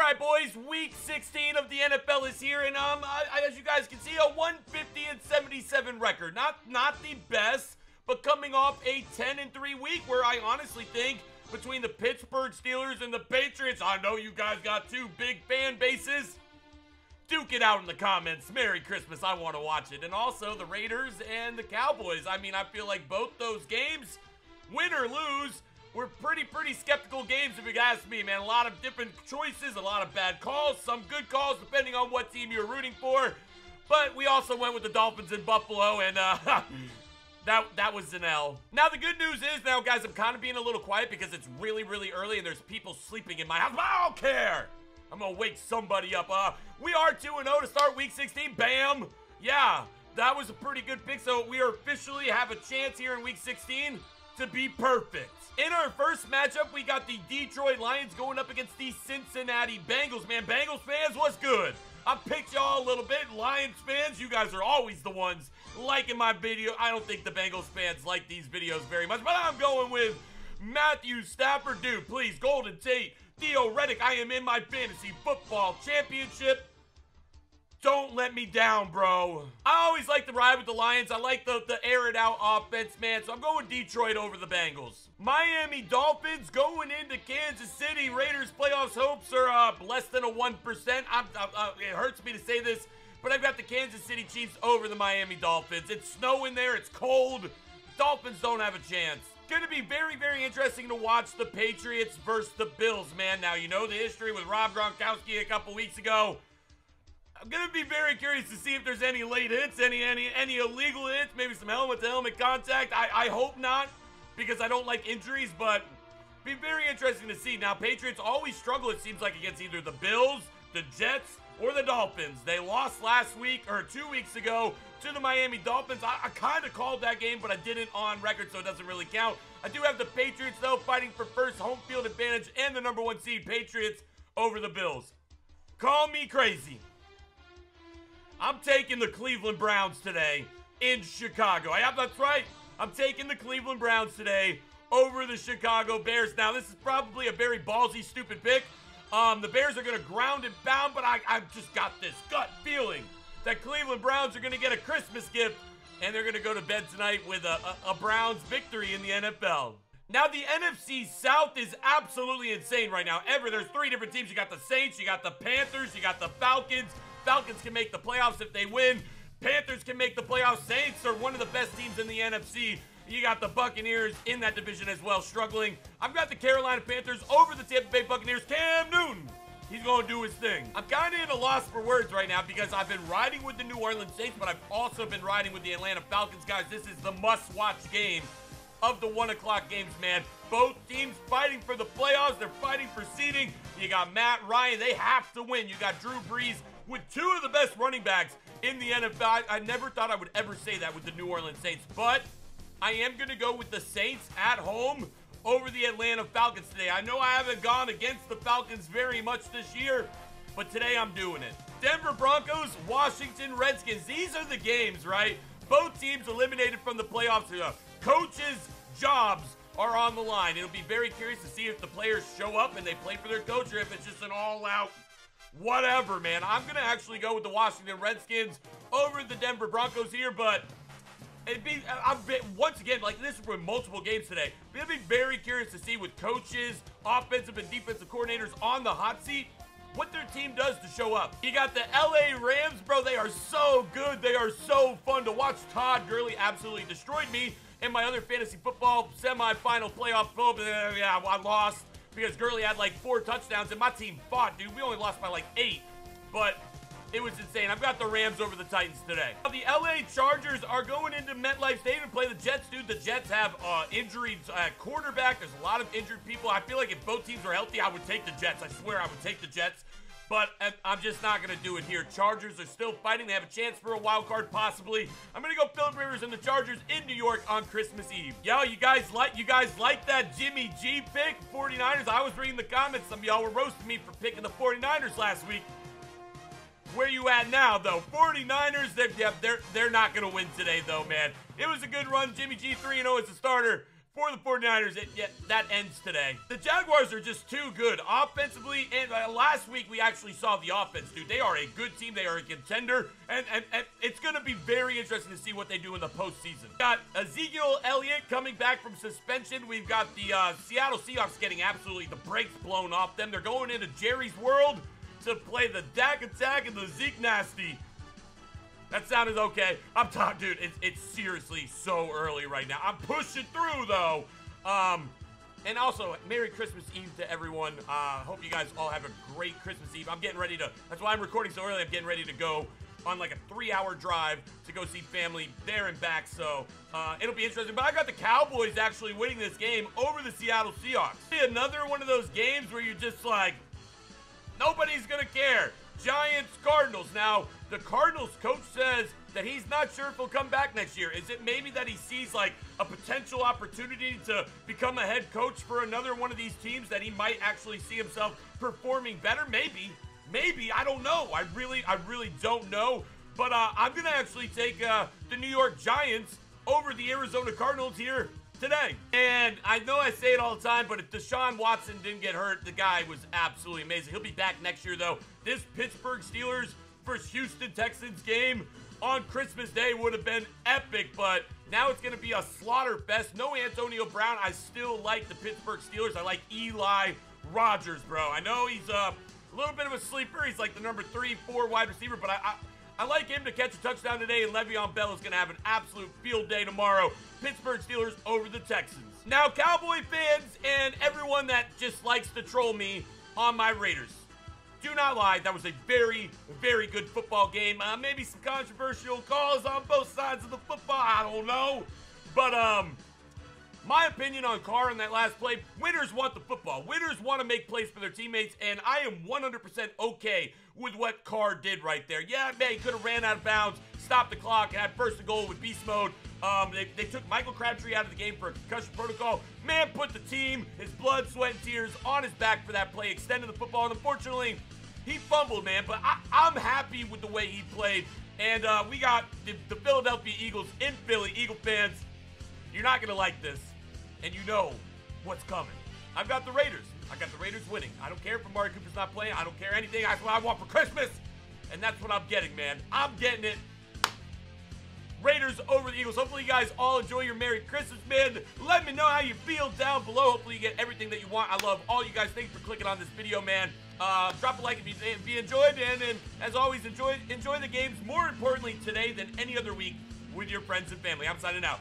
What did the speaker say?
right, boys, week 16 of the NFL is here, and as you guys can see, a 150-77 record. Not the best, but coming off a 10-3 week where I honestly think between the Pittsburgh Steelers and the Patriots, I know you guys got two big fan bases. Duke it out in the comments. Merry Christmas. I want to watch it. And also the Raiders and the Cowboys. I mean, I feel like both those games, win or lose, were pretty skeptical games if you ask me, man. A lot of different choices, a lot of bad calls, some good calls depending on what team you're rooting for. But we also went with the Dolphins in Buffalo, and that was an L. Now, the good news is, now, guys, I'm kind of being a little quiet because it's really early and there's people sleeping in my house. But I don't care. I'm going to wake somebody up. We are 2-0 to start week 16. Bam. Yeah, that was a pretty good pick. So we officially have a chance here in week 16 to be perfect. In our first matchup, we got the Detroit Lions going up against the Cincinnati Bengals. Man, Bengals fans, what's good? I picked y'all a little bit. Lions fans, you guys are always the ones liking my video. I don't think the Bengals fans like these videos very much, but I'm going with Matthew Stafford. Dude, please, Golden Tate, Theo Reddick, I am in my fantasy football championship. Don't let me down, bro. I always like to ride with the Lions. I like the air it out offense, man. So I'm going Detroit over the Bengals. Miami Dolphins going into Kansas City. Raiders playoffs hopes are less than a 1%. It hurts me to say this, but I've got the Kansas City Chiefs over the Miami Dolphins. It's snowing there. It's cold. Dolphins don't have a chance. Going to be very interesting to watch the Patriots versus the Bills, man. Now, you know the history with Rob Gronkowski a couple weeks ago. I'm going to be very curious to see if there's any late hits, any illegal hits, maybe some helmet-to-helmet contact. I hope not, because I don't like injuries, but be very interesting to see. Now, Patriots always struggle, it seems like, against either the Bills, the Jets, or the Dolphins. They lost last week, or 2 weeks ago, to the Miami Dolphins. I kind of called that game, but I didn't on record, so it doesn't really count. I do have the Patriots, though, fighting for first home field advantage and the #1 seed, Patriots over the Bills. Call me crazy. I'm taking the Cleveland Browns today in Chicago. Yeah, that's right. I'm taking the Cleveland Browns today over the Chicago Bears. Now, this is probably a very ballsy, stupid pick. The Bears are going to ground and pound, but I've just got this gut feeling that Cleveland Browns are going to get a Christmas gift, and they're going to go to bed tonight with a Browns victory in the NFL. Now, the NFC South is absolutely insane right now. There's 3 different teams. You got the Saints, you got the Panthers, you got the Falcons. Falcons can make the playoffs if they win. Panthers can make the playoffs. Saints are one of the best teams in the NFC. You got the Buccaneers in that division as well, struggling. I've got the Carolina Panthers over the Tampa Bay Buccaneers. Cam Newton, he's going to do his thing. I'm kind of at a loss for words right now because I've been riding with the New Orleans Saints, but I've also been riding with the Atlanta Falcons. Guys, this is the must-watch game of the 1 o'clock games, man. Both teams fighting for the playoffs. They're fighting for seeding. You got Matt Ryan. They have to win. You got Drew Brees with 2 of the best running backs in the NFL. I never thought I would ever say that with the New Orleans Saints, but I am going to go with the Saints at home over the Atlanta Falcons today. I know I haven't gone against the Falcons very much this year, but today I'm doing it. Denver Broncos, Washington Redskins. These are the games, right? Both teams eliminated from the playoffs. Coaches' jobs are on the line. It'll be very curious to see if the players show up and they play for their coach or if it's just an all-out whatever, man. I'm going to actually go with the Washington Redskins over the Denver Broncos here, but once again, like this is for multiple games today. It'll be very curious to see with coaches, offensive and defensive coordinators on the hot seat, what their team does to show up. You got the LA Rams, bro. They are so good. They are so fun to watch. Todd Gurley absolutely destroyed me in my other fantasy football semifinal playoff vote. Yeah, I lost because Gurley had like 4 touchdowns and my team fought, dude. We only lost by like 8, but it was insane. I've got the Rams over the Titans today. Now, the LA Chargers are going into MetLife Stadium to play the Jets, dude. The Jets have injuries at quarterback. There's a lot of injured people. I feel like if both teams were healthy, I would take the Jets. I swear I would take the Jets. But I'm just not going to do it here. Chargers are still fighting. They have a chance for a wild card, possibly. I'm going to go Phillip Rivers and the Chargers in New York on Christmas Eve. Yo, you guys like that Jimmy G pick, 49ers? I was reading the comments. Some of y'all were roasting me for picking the 49ers last week. Where you at now, though? 49ers, they're not going to win today, though, man. It was a good run. Jimmy G 3-0 as a starter. for the 49ers, that ends today. The Jaguars are just too good offensively, and last week we actually saw the offense, dude. They are a good team. They are a contender, and it's going to be very interesting to see what they do in the postseason. We've got Ezekiel Elliott coming back from suspension. We've got the Seattle Seahawks getting absolutely the brakes blown off them. They're going into Jerry's World to play the Dak Attack and the Zeke Nasty. That sounded okay. I'm talking, dude, it's seriously so early right now. I'm pushing through, though. And also, Merry Christmas Eve to everyone. Hope you guys all have a great Christmas Eve. I'm getting ready to, that's why I'm recording so early. I'm getting ready to go on like a 3-hour drive to go see family there and back. So, it'll be interesting. But I got the Cowboys actually winning this game over the Seattle Seahawks. Another one of those games where you're just like, nobody's going to care. Giants, Cardinals. Now, the Cardinals coach says that he's not sure if he'll come back next year. Is it maybe that he sees like a potential opportunity to become a head coach for another one of these teams that he might actually see himself performing better? Maybe, I don't know. I really don't know. But I'm going to actually take the New York Giants over the Arizona Cardinals here today. And I know I say it all the time, but if Deshaun Watson didn't get hurt, the guy was absolutely amazing. He'll be back next year, though. This Pittsburgh Steelers versus Houston Texans game on Christmas Day would have been epic, but now it's going to be a slaughter fest. No Antonio Brown. I still like the Pittsburgh Steelers. I like Eli Rogers, bro. I know he's a little bit of a sleeper. He's like the number 3-4 wide receiver, but I like him to catch a touchdown today, and Le'Veon Bell is going to have an absolute field day tomorrow. Pittsburgh Steelers over the Texans. Now, Cowboy fans and everyone that just likes to troll me on my Raiders, do not lie. That was a very, very good football game. Maybe some controversial calls on both sides of the football. I don't know. But, my opinion on Carr in that last play, winners want the football. Winners want to make plays for their teammates, and I am 100% okay with what Carr did right there. Yeah, man, he could have ran out of bounds, stopped the clock, and had first and goal with beast mode. They took Michael Crabtree out of the game for a concussion protocol. Man put the team, his blood, sweat, and tears on his back for that play, extended the football, and unfortunately, he fumbled, man. But I'm happy with the way he played, and we got the Philadelphia Eagles in Philly. Eagle fans, you're not going to like this. And you know what's coming. I've got the Raiders. I got the Raiders winning. I don't care if Amari Cooper's not playing. I don't care anything. That's what I want for Christmas. And that's what I'm getting, man. I'm getting it. Raiders over the Eagles. Hopefully you guys all enjoy your Merry Christmas, man. Let me know how you feel down below. Hopefully you get everything that you want. I love all you guys. Thanks for clicking on this video, man. Drop a like if you enjoyed, and as always, enjoy the games more importantly today than any other week with your friends and family. I'm signing out.